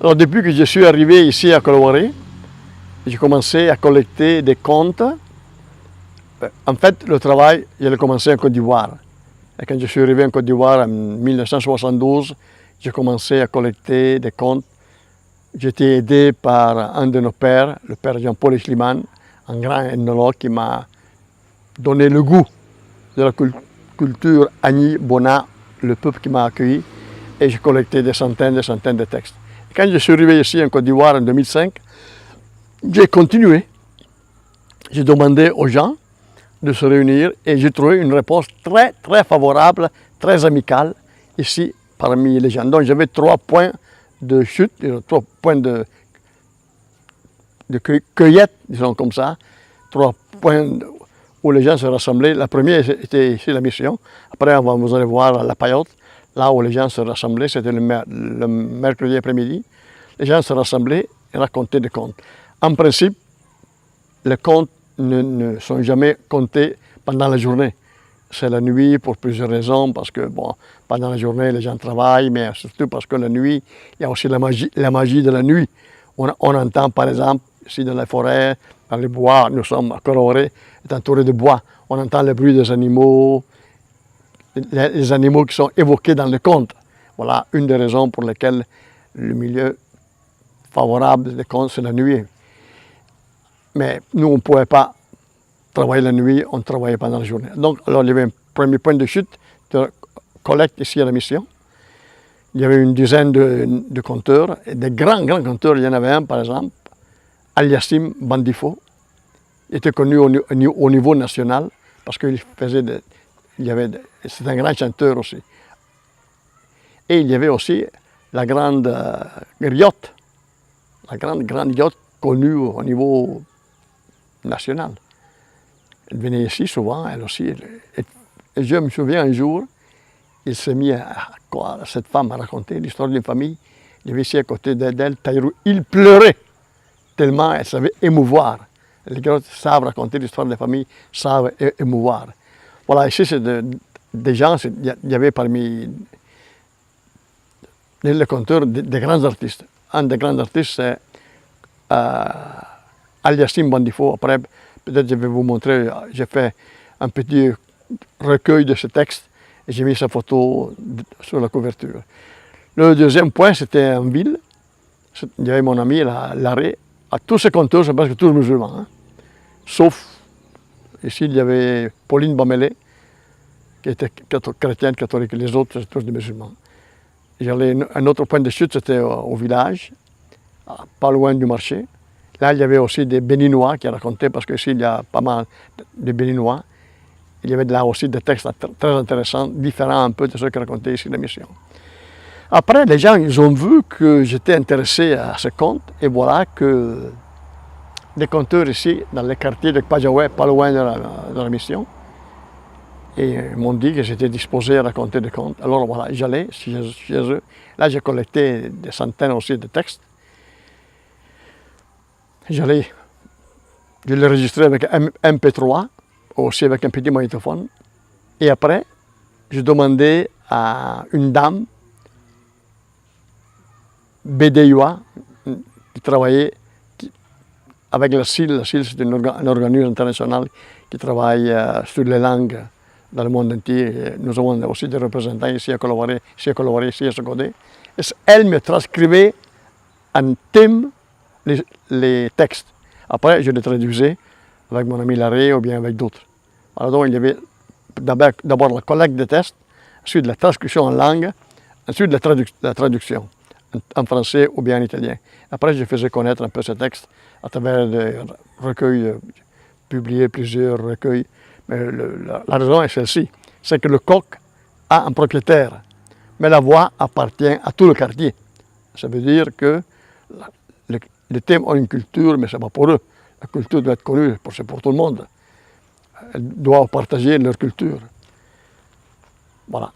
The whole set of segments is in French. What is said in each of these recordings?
Alors, depuis que je suis arrivé ici à Kolowari, j'ai commencé à collecter des contes. En fait, le travail, je l'ai commencé en Côte d'Ivoire. Et quand je suis arrivé en Côte d'Ivoire en 1972, j'ai commencé à collecter des contes. J'ai été aidé par un de nos pères, le père Jean-Paul Eschliman, un grand ethnologue qui m'a donné le goût de la culture Agni, Bona, le peuple qui m'a accueilli. Et j'ai collecté des centaines de textes. Et quand je suis arrivé ici en Côte d'Ivoire en 2005, j'ai continué. J'ai demandé aux gens de se réunir et j'ai trouvé une réponse très, très favorable, très amicale ici parmi les gens. Donc j'avais 3 points de chute, 3 points de cueillette, disons comme ça, 3 points où les gens se rassemblaient. La première était ici la mission. Après, vous allez voir la paillote, là où les gens se rassemblaient, c'était le mercredi après-midi. Les gens se rassemblaient et racontaient des contes. En principe, les contes ne sont jamais comptés pendant la journée. C'est la nuit pour plusieurs raisons, parce que bon, pendant la journée, les gens travaillent, mais surtout parce que la nuit, il y a aussi la magie de la nuit. On entend par exemple, ici dans la forêt, dans les bois, nous sommes à Kolowari, est entouré de bois. On entend le bruit des animaux, les animaux qui sont évoqués dans le conte. Voilà une des raisons pour lesquelles le milieu favorable des contes, c'est la nuit. Mais nous, on ne pouvait pas travailler la nuit, on travaillait pendant la journée. Donc, alors, il y avait un premier point de chute de collecte ici à la mission. Il y avait une dizaine de conteurs, et des grands conteurs. Il y en avait un, par exemple, Aliassim Bandifo. Il était connu au niveau national, parce qu'il faisait c'est un grand chanteur aussi. Et il y avait aussi la grande griotte, la grande griotte connue au niveau national. Elle venait ici souvent, elle aussi. Et je me souviens un jour, il s'est mis cette femme à raconter l'histoire d'une famille. Il y avait ici à côté d'elle, Taïrou. Il pleurait tellement elle savait émouvoir. Les grottes savent raconter l'histoire des familles, savent émouvoir. Voilà, ici, c'est des gens, il y avait parmi les conteurs des grands artistes. Un des grands artistes, c'est Aliassim Bandifo. Après, peut-être je vais vous montrer, j'ai fait un petit recueil de ce texte et j'ai mis sa photo sur la couverture. Le deuxième point, c'était en ville. Il y avait mon ami Larré. À tous ces conteurs, c'est presque tous musulmans. Hein. Sauf, ici, il y avait Pauline Bamelé, qui était chrétienne, catholique. Les autres, c'est tous des musulmans. Un autre point de chute, c'était au village, pas loin du marché. Là, il y avait aussi des Béninois qui racontaient, parce qu'ici, il y a pas mal de Béninois. Il y avait là aussi des textes très intéressants, différents un peu de ceux que racontait ici la mission. Après, les gens, ils ont vu que j'étais intéressé à ce conte, et voilà que des conteurs ici, dans les quartiers de Kpajaoué, pas loin de la mission, et ils m'ont dit que j'étais disposé à raconter des contes. Alors voilà, j'allais chez eux. Là, j'ai collecté des centaines aussi de textes. Je l'ai enregistré avec un MP3, aussi avec un petit magnétophone. Et après, je demandais à une dame, Bédéoua, qui travaillait avec la CIL. La CIL, c'est un organisme international qui travaille sur les langues dans le monde entier. Nous avons aussi des représentants ici à Kolowari, ici à Sokodé. Elle me transcrivait en thème les textes. Après, je les traduisais avec mon ami Larré ou bien avec d'autres. Alors donc, il y avait d'abord la collecte des textes, ensuite la transcription en langue, ensuite la traduction en français ou bien en italien. Après, je faisais connaître un peu ces textes à travers des recueils, publiés plusieurs recueils. Mais la raison est celle-ci, c'est que le coq a un propriétaire, mais la voix appartient à tout le quartier. Ça veut dire que les thèmes ont une culture, mais ce n'est pas pour eux. La culture doit être connue, c'est pour tout le monde. Elles doivent partager leur culture. Voilà.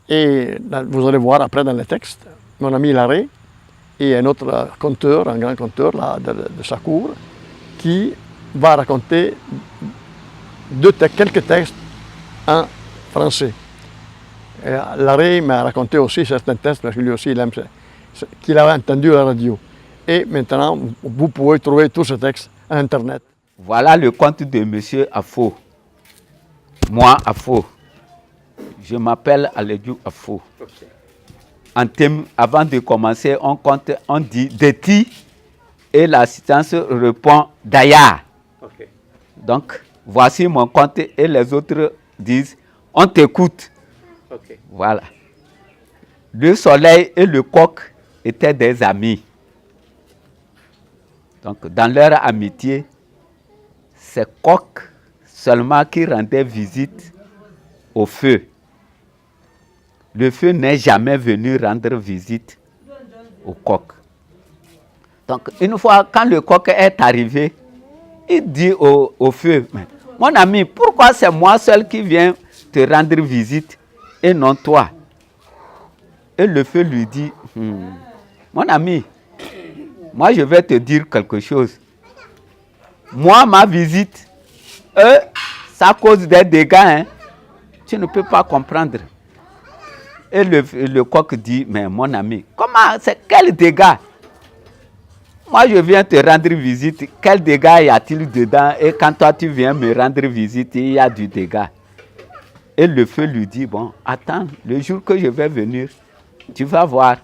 Et vous allez voir après dans les textes, mon ami Larré et un autre conteur, un grand conteur là, de sa cour, qui va raconter quelques textes en français. Larré m'a raconté aussi certains textes, parce que lui aussi, qu'il avait entendu à la radio. Et maintenant, vous pouvez trouver tous ces textes à Internet. Voilà le conte de M. Afo. Moi, Afo. Je m'appelle Alédiou Afo. Okay. En thème, avant de commencer, on compte, on dit Deti et l'assistance répond Daya. Okay. Donc, voici mon conte et les autres disent on t'écoute. Okay. Voilà. Le soleil et le coq étaient des amis. Donc, dans leur amitié, c'est Coq seulement qui rendait visite au feu. Le feu n'est jamais venu rendre visite au coq. Donc, une fois, quand le coq est arrivé, il dit au feu, mon ami, pourquoi c'est moi seul qui viens te rendre visite et non toi? Et le feu lui dit, mon ami, moi je vais te dire quelque chose. Moi, ma visite, ça cause des dégâts, hein. Tu ne peux pas comprendre. Et le coq dit, mais mon ami, comment, c'est quel dégât? Moi, je viens te rendre visite, quel dégât y a-t-il dedans? Et quand toi, tu viens me rendre visite, il y a du dégât. Et le feu lui dit, bon, attends, le jour que je vais venir, tu vas voir.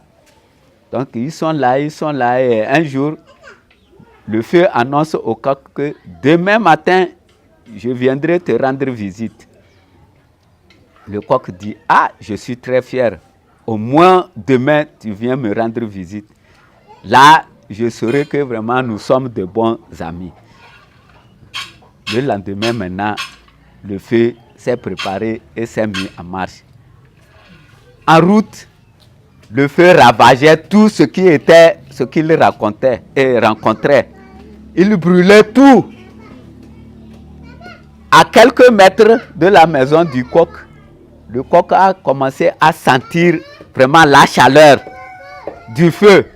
Donc, ils sont là, et un jour, le feu annonce au coq que demain matin, je viendrai te rendre visite. Le coq dit, ah, je suis très fier. Au moins demain, tu viens me rendre visite. Là, je saurai que vraiment nous sommes de bons amis. Le lendemain, maintenant, le feu s'est préparé et s'est mis en marche. En route, le feu ravageait tout ce qu'il racontait et rencontrait. Il brûlait tout. À quelques mètres de la maison du coq, le coq a commencé à sentir vraiment la chaleur du feu.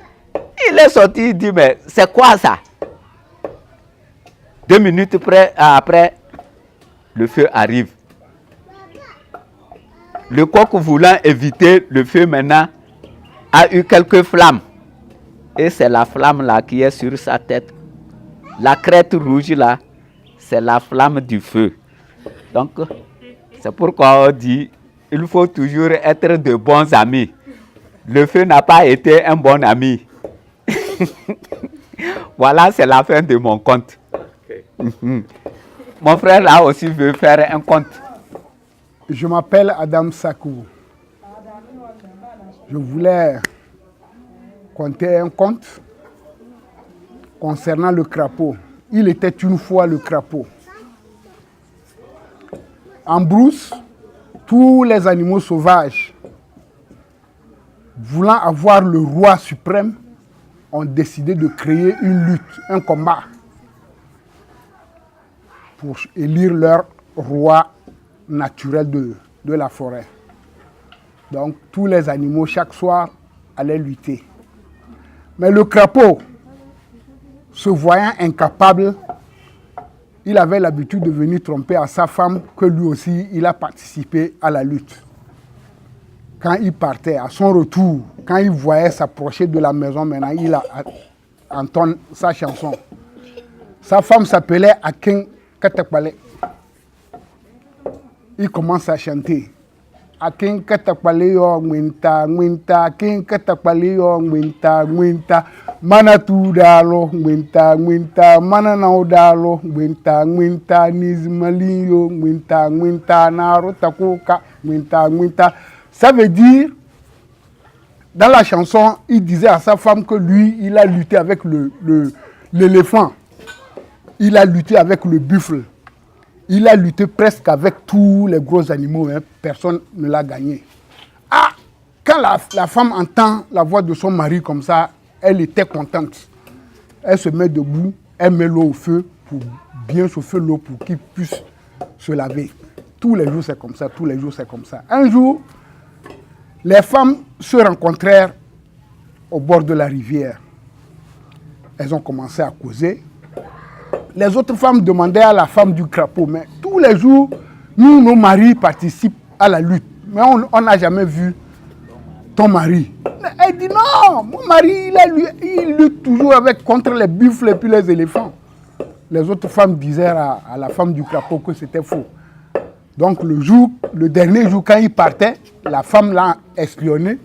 Il est sorti, il dit, mais c'est quoi ça? 2 minutes après, le feu arrive. Le coq, voulant éviter le feu maintenant, a eu quelques flammes. Et c'est la flamme là qui est sur sa tête. La crête rouge là, c'est la flamme du feu. Donc, c'est pourquoi on dit, il faut toujours être de bons amis. Le feu n'a pas été un bon ami. Voilà, c'est la fin de mon conte. Okay. Mon frère là aussi veut faire un conte. Je m'appelle Adam Sakou. Je voulais conter un conte concernant le crapaud. Il était une fois le crapaud. En brousse, tous les animaux sauvages, voulant avoir le roi suprême, ont décidé de créer une lutte, un combat, pour élire leur roi naturel de la forêt. Donc tous les animaux, chaque soir, allaient lutter. Mais le crapaud, se voyant incapable, il avait l'habitude de venir tromper à sa femme que lui aussi, il a participé à la lutte. Quand il partait, à son retour, quand il voyait s'approcher de la maison, maintenant, il entonne sa chanson. Sa femme s'appelait Akin Katakpale. Il commence à chanter. Akin Katakpale yo mwinta mwinta, Akin Katakpale yo mwinta mwinta, mana tu dalo mwinta mwinta, mana na dalo mwinta mwinta, nizmali yo mwinta mwinta, naro takoka mwinta mwinta. Ça veut dire, dans la chanson, il disait à sa femme que lui, il a lutté avec l'éléphant. Il a lutté avec le buffle. Il a lutté presque avec tous les gros animaux. Hein. Personne ne l'a gagné. Ah, quand la femme entend la voix de son mari comme ça, elle était contente. Elle se met debout, elle met l'eau au feu pour bien chauffer l'eau pour qu'il puisse se laver. Tous les jours, c'est comme ça. Tous les jours, c'est comme ça. Un jour, les femmes se rencontrèrent au bord de la rivière. Elles ont commencé à causer. Les autres femmes demandaient à la femme du crapaud, mais tous les jours, nous, nos maris participent à la lutte. Mais on n'a jamais vu ton mari. Elle dit non, mon mari, il lutte toujours contre les buffles et puis les éléphants. Les autres femmes disaient à la femme du crapaud que c'était faux. Donc le dernier jour, quand il partait, la femme l'a espionné.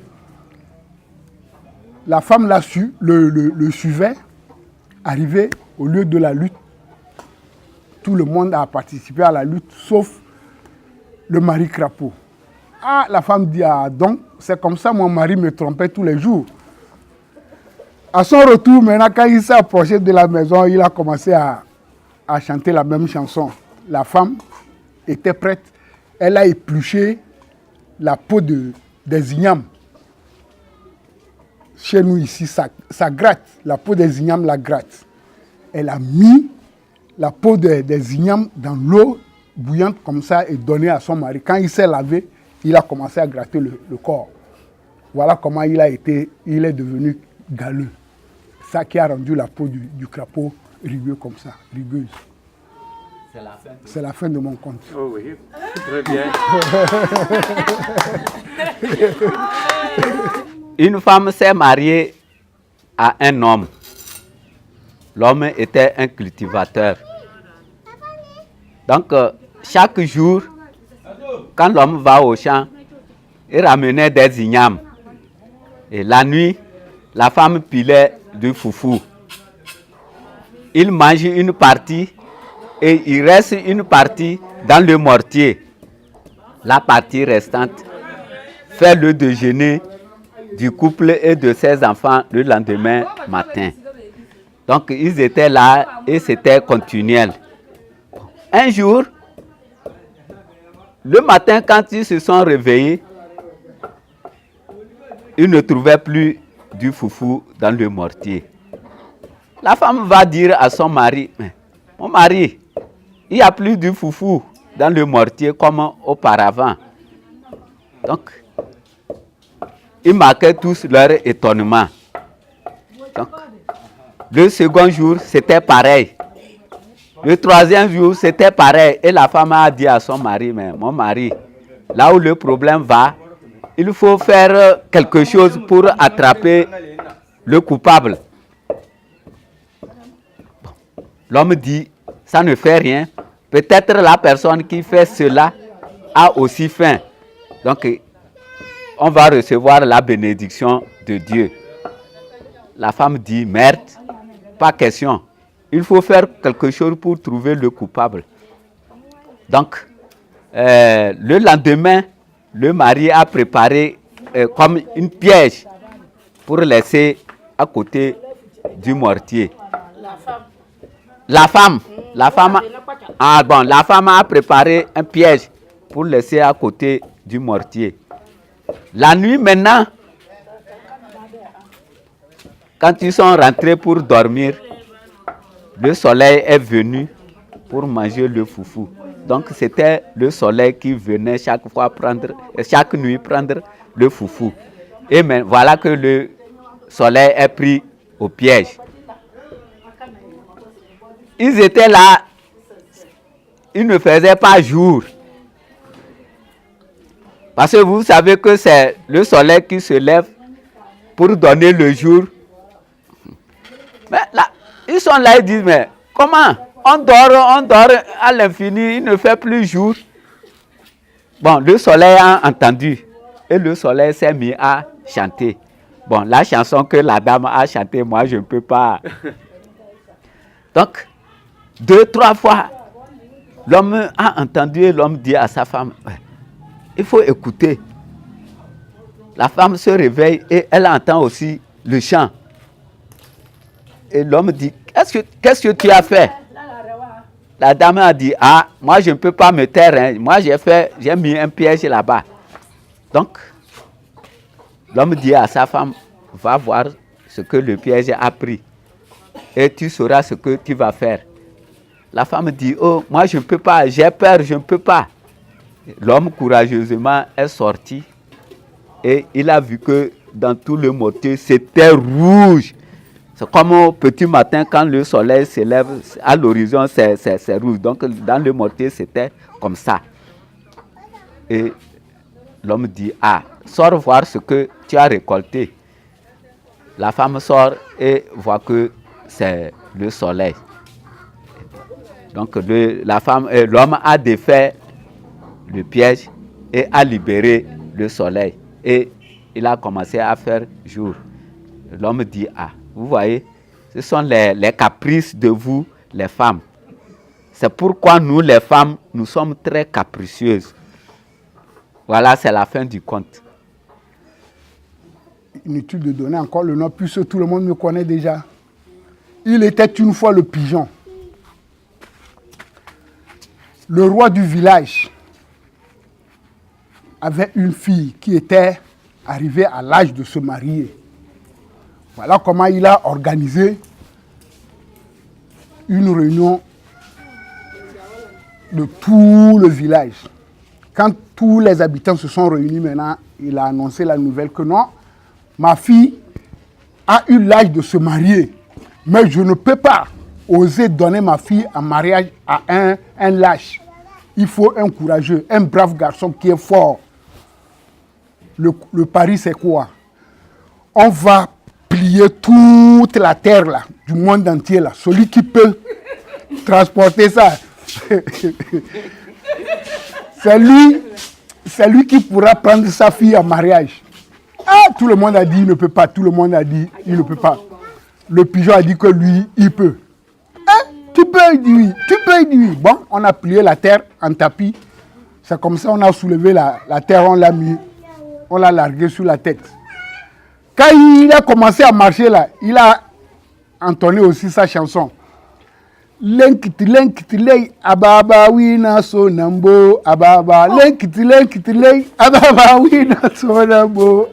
La femme l'a su, le suivait. Arrivé au lieu de la lutte, tout le monde a participé à la lutte, sauf le mari crapaud. Ah, la femme dit, ah, donc, c'est comme ça, mon mari me trompait tous les jours. À son retour, maintenant, quand il s'est approché de la maison, il a commencé à chanter la même chanson. La femme était prête. Elle a épluché la peau des ignames. Chez nous, ici, ça gratte. La peau des ignames la gratte. Elle a mis la peau des ignames dans l'eau bouillante comme ça et donné à son mari. Quand il s'est lavé, il a commencé à gratter le corps. Voilà comment il est devenu galeux. Ça qui a rendu la peau du crapaud rugueuse comme ça, rugueuse. C'est la fin de mon conte. Oh oui, très bien. Une femme s'est mariée à un homme. L'homme était un cultivateur. Donc, chaque jour, quand l'homme va au champ, il ramenait des ignames. Et la nuit, la femme pilait du foufou. Il mange une partie et il reste une partie dans le mortier. La partie restante fait le déjeuner du couple et de ses enfants le lendemain matin. Donc, ils étaient là et c'était continuel. Un jour, le matin, quand ils se sont réveillés, ils ne trouvaient plus du foufou dans le mortier. La femme va dire à son mari, « Mon mari, il n'y a plus du foufou dans le mortier comme auparavant. » Donc, ils marquaient tous leur étonnement. Donc, le second jour, c'était pareil. Le troisième jour, c'était pareil. Et la femme a dit à son mari, « Mais mon mari, là où le problème va, il faut faire quelque chose pour attraper le coupable. » L'homme dit, « Ça ne fait rien. Peut-être la personne qui fait cela a aussi faim. Donc, on va recevoir la bénédiction de Dieu. » La femme dit, « Merde, pas question. Il faut faire quelque chose pour trouver le coupable. » Donc, le lendemain, le mari a préparé comme une piège pour laisser à côté du mortier. La femme a préparé un piège pour laisser à côté du mortier. La nuit maintenant, quand ils sont rentrés pour dormir, le soleil est venu pour manger le foufou. Donc c'était le soleil qui venait chaque nuit prendre le foufou. Et mais voilà que le soleil est pris au piège. Ils étaient là, ils ne faisaient pas jour. Parce que vous savez que c'est le soleil qui se lève pour donner le jour. Mais là, ils sont là, ils disent, mais comment? On dort à l'infini, il ne fait plus jour. Bon, le soleil a entendu et le soleil s'est mis à chanter. Bon, la chanson que la dame a chantée, moi je ne peux pas. Donc, 2-3 fois, l'homme a entendu et l'homme dit à sa femme, il faut écouter. La femme se réveille et elle entend aussi le chant. Et l'homme dit, qu'est-ce que tu as fait? La dame a dit, ah, moi je ne peux pas me taire, hein. Moi j'ai mis un piège là-bas. Donc, l'homme dit à sa femme, va voir ce que le piège a pris. Et tu sauras ce que tu vas faire. La femme dit, oh, moi je ne peux pas, j'ai peur, je ne peux pas. L'homme courageusement est sorti et il a vu que dans tout le mortier, c'était rouge. C'est comme au petit matin, quand le soleil s'élève à l'horizon, c'est rouge. Donc, dans le mortier, c'était comme ça. Et L'homme dit, ah, sors voir ce que tu as récolté. La femme sort et voit que c'est le soleil. Donc l'homme a défait le piège et a libéré le soleil. Et il a commencé à faire jour. L'homme dit, ah, vous voyez, ce sont les caprices de vous, les femmes. C'est pourquoi nous, les femmes, nous sommes très capricieuses. Voilà, c'est la fin du conte. Inutile de donner encore le nom, puisque tout le monde me connaît déjà. Il était une fois le pigeon. Le roi du village avait une fille qui était arrivée à l'âge de se marier. Voilà comment il a organisé une réunion de tout le village. Quand tous les habitants se sont réunis maintenant, il a annoncé la nouvelle que non, ma fille a eu l'âge de se marier, mais je ne peux pas oser donner ma fille en mariage à un lâche. Il faut un courageux, un brave garçon qui est fort. Le pari, c'est quoi? On va plier toute la terre là, du monde entier là. Celui qui peut transporter ça, c'est lui qui pourra prendre sa fille en mariage. Ah, tout le monde a dit il ne peut pas, tout le monde a dit il ne peut pas. Le pigeon a dit que lui, il peut. Hein? Tu peux, il dit oui, tu peux, il dit oui. Bon, on a plié la terre en tapis. C'est comme ça on a soulevé la terre, on l'a largué sur la tête. Quand il a commencé à marcher là, il a entonné aussi sa chanson. Lenkiti ababa wina sonambo ababa lenkiti ababa wina sonambo.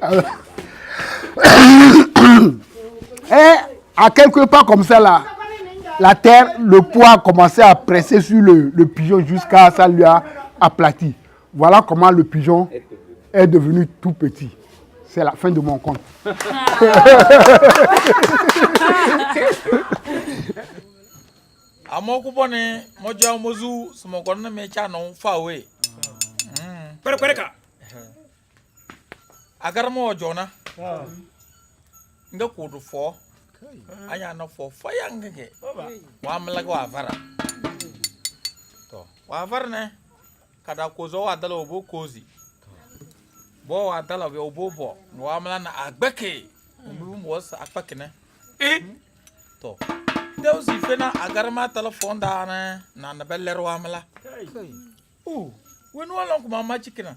Et à quelque part comme ça là, la terre, le poids a commencé à presser sur le pigeon jusqu'à ça lui a aplati. Voilà comment le pigeon est devenu tout petit. C'est la fin de mon conte. Amoku bone moja mozu smogonna mecha no far away. Pereka. Agar mo jona. Nga kudu fo. Anya na fo fayangege. Wa mlaga wa vara. To, wa vara ne kada kozo wa dala obo kozi. Bo wa dala we obo bo. Wa mla na agbeke. Mbu mo sa agbeke ne. To. Deus e fena agarma telefone da na beller wa mala. When one long mama chicken.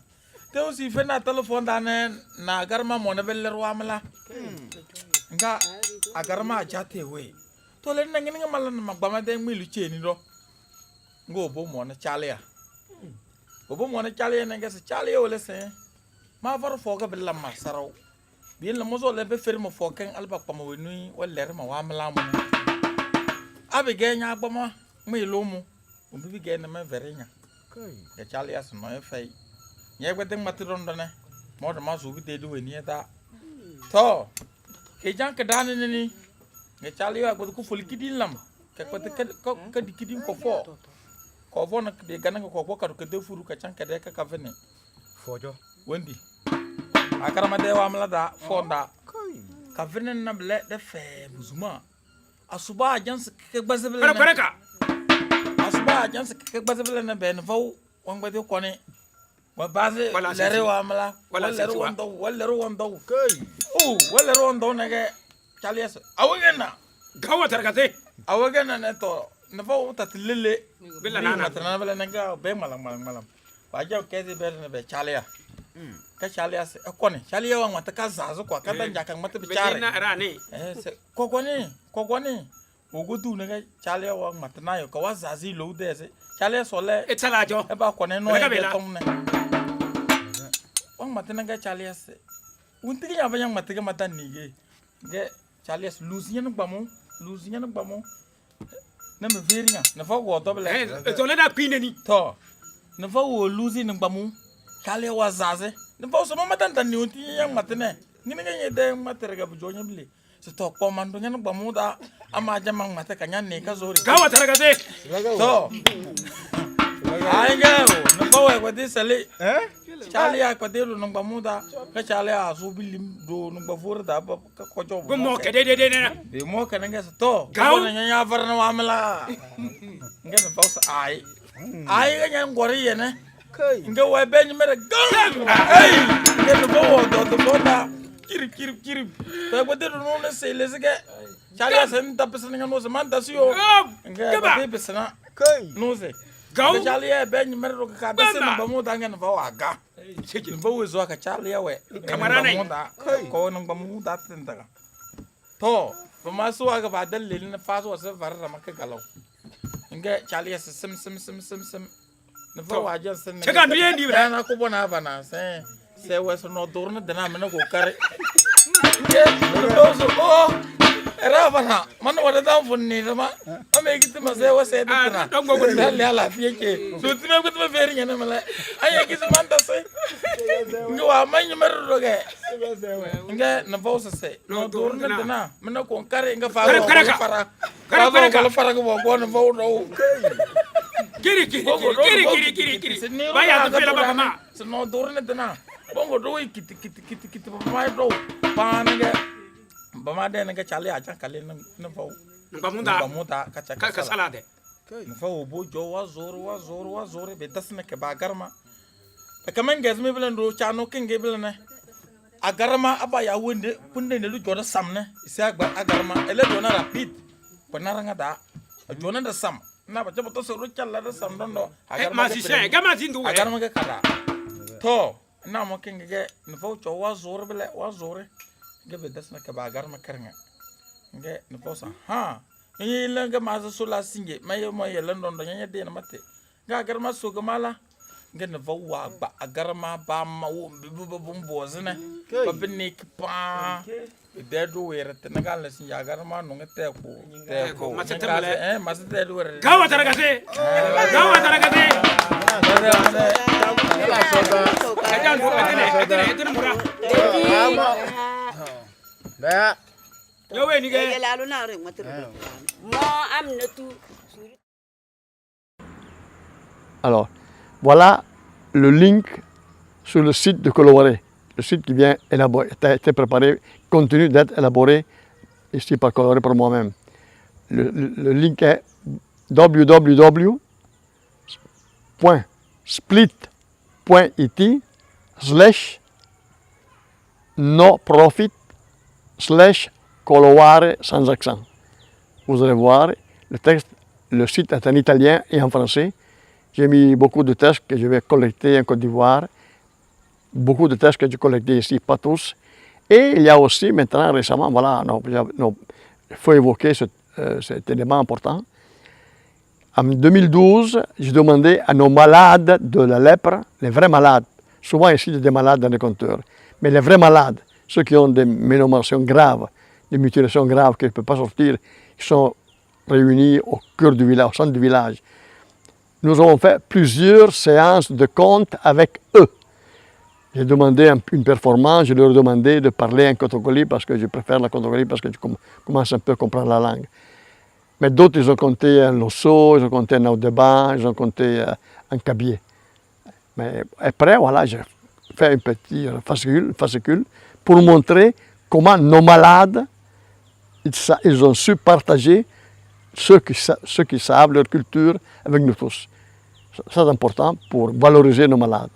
Deus e fena telefone da na agarma mo na beller wa mala. Nga agarma jate we. To le na ngini mala na magbama de mi luche ni do. Ngo obo mo na chale ya. Obo mo na chale na ngese chale o le se. Ma var fo ga bella ma saraw. Bien la mozo le be fermo fo ken alba pa mo wenui o ler ma wa mala mo. Abige nya agbama me lomu obi ge na me verenya ya chale ya no e fai nye gbede matiron do ne mo do ma so bi de do eni eta to ke jan ke dan ni ya chale ya gbede ku foli kidin lam ke gbede ka dikidin ko fo na be ganan ko ka do ke de furu ka chan ke de ka vene fojo wendi akara ma de wa mala da fonda ka vene na ble de fe buzuma asuba agence ke gbazebele na asuba agence ke gbazebele na ben vau wangbade kone wa base lere wa mala wala wando kai wala wando na ge chalias awagena gawa targate awagena na to na vau tatlele bela na matana bela na ga be malam wa jaw kezi be na be chalia ka chalias e kone chalia wa mata ka zazo kwa ka dan jakan mata bichare se kokoni ogodu nega chalia wa matana yo ka wa zazi lo dese chalia sole e talajo e ba kone no e tomne wa matana ga chalia se unti ya ba yang matiga matani ge chalia luzian gbamo na me verinya na fa wo double e to le da pineni to na fa wo luzi na gbamo chalia wa zaze na fa so matanta ni unti yang matane ni nga yede materga bu jonya bile se to komando nyana gbamuda ama jamang mate kanya ne ka zori gawa taragate to ainga no bawe kwa disale Charlie a quadero non bamuda, que Charlie a zubilim do no bavura da kojo. Mo ke de. Be mo kan nga to. Gawo na nya varna wamla. Nga pausa ai. Ai ga nya ngori yene. Nga wa ben mere gang. Ai, nga bo do bonda. Kirip. Ba quadero non se lesge. Charlie sen tapesna nga no se manda siyo. Nga ba pesna. No se. Gawo Charlie ben mere ro ka da sen bamuda nga no aga. Bawo zo ka Charlie we. Kamarana ko nang bamuda tenda. To, pemasu aga badal lilin faso wasa varra maka galau. Inga Charlie sim. Na fa wajan sen. Chega bien di bra. Na ko bona bana se wasa no dorna dana mena ko kare. Inga dozo era bana man wada dan funni dama ame giti ma se wasa edina. Don go gudu. Dalle ala fiye so time ko time feri ngene mala. Aye giti man ta se. Inga wa man yimar roge. Inga na fa wasa se. No dorna dana mena ko kare inga fa fara. Kara fara ko bo na fa do. Kiri. Vaya to fela baba. Se no dorna dana. Bongo do kiti ba do. Panenge bama de nga Charlie aja kale na fa. Bamuda ka salade. Na fa bo jo wa zoro be dasna ke ba garma. Be kamen gezme bilen do chano kenge bilen agarma aba ya wonde punde ne lu jona samne isa agarma ele jona rapid panaranga da jona da sam na ba to so ruchalla da sam dondo agarma si se gama zindu agarma ga kada to na mo kenge ge ne fo cho wa zor bele wa zore ge be dasna ke ba agarma karnga ge ne fo sa ha ni la ga ma so la singe mayo mo ye london do nya de na mate ga agarma so ga mala ge ne fo wa ba agarma ba ma wo bo zina ba binne pa de do wera te na gala sin ya agarma no ngete ko ma se tembele ma se de do wera gawa taragate Alors, voilà le link sur le site de Colowaré. Le site qui vient élaborer, a été préparé, continue d'être élaboré ici par Colowaré par moi-même. Le link est www.split.it/no-profit/Colowaré sans accent. Vous allez voir le texte, le site est en italien et en français. J'ai mis beaucoup de textes que je vais collecter en Côte d'Ivoire, beaucoup de textes que j'ai collectés ici, pas tous. Et il y a aussi maintenant, récemment, voilà, il faut évoquer cet élément important. En 2012, j'ai demandé à nos malades de la lèpre, les vrais malades, souvent ici des malades dans les compteurs, mais les vrais malades, ceux qui ont des ménomations graves, des mutilations graves qui ne peuvent pas sortir, qui sont réunis au cœur du village, au centre du village. Nous avons fait plusieurs séances de contes avec eux. J'ai demandé une performance, je leur ai demandé de parler en cotocoli parce que je préfère la cotocoli parce que je commence un peu à comprendre la langue. Mais d'autres, ils ont compté un losso, ils ont compté un audéban, ils ont compté un cabier. Mais après, voilà, j'ai fait un petit fascicule pour montrer comment nos malades, ils ont su partager ceux qui savent leur culture avec nous tous. C'est important pour valoriser nos malades.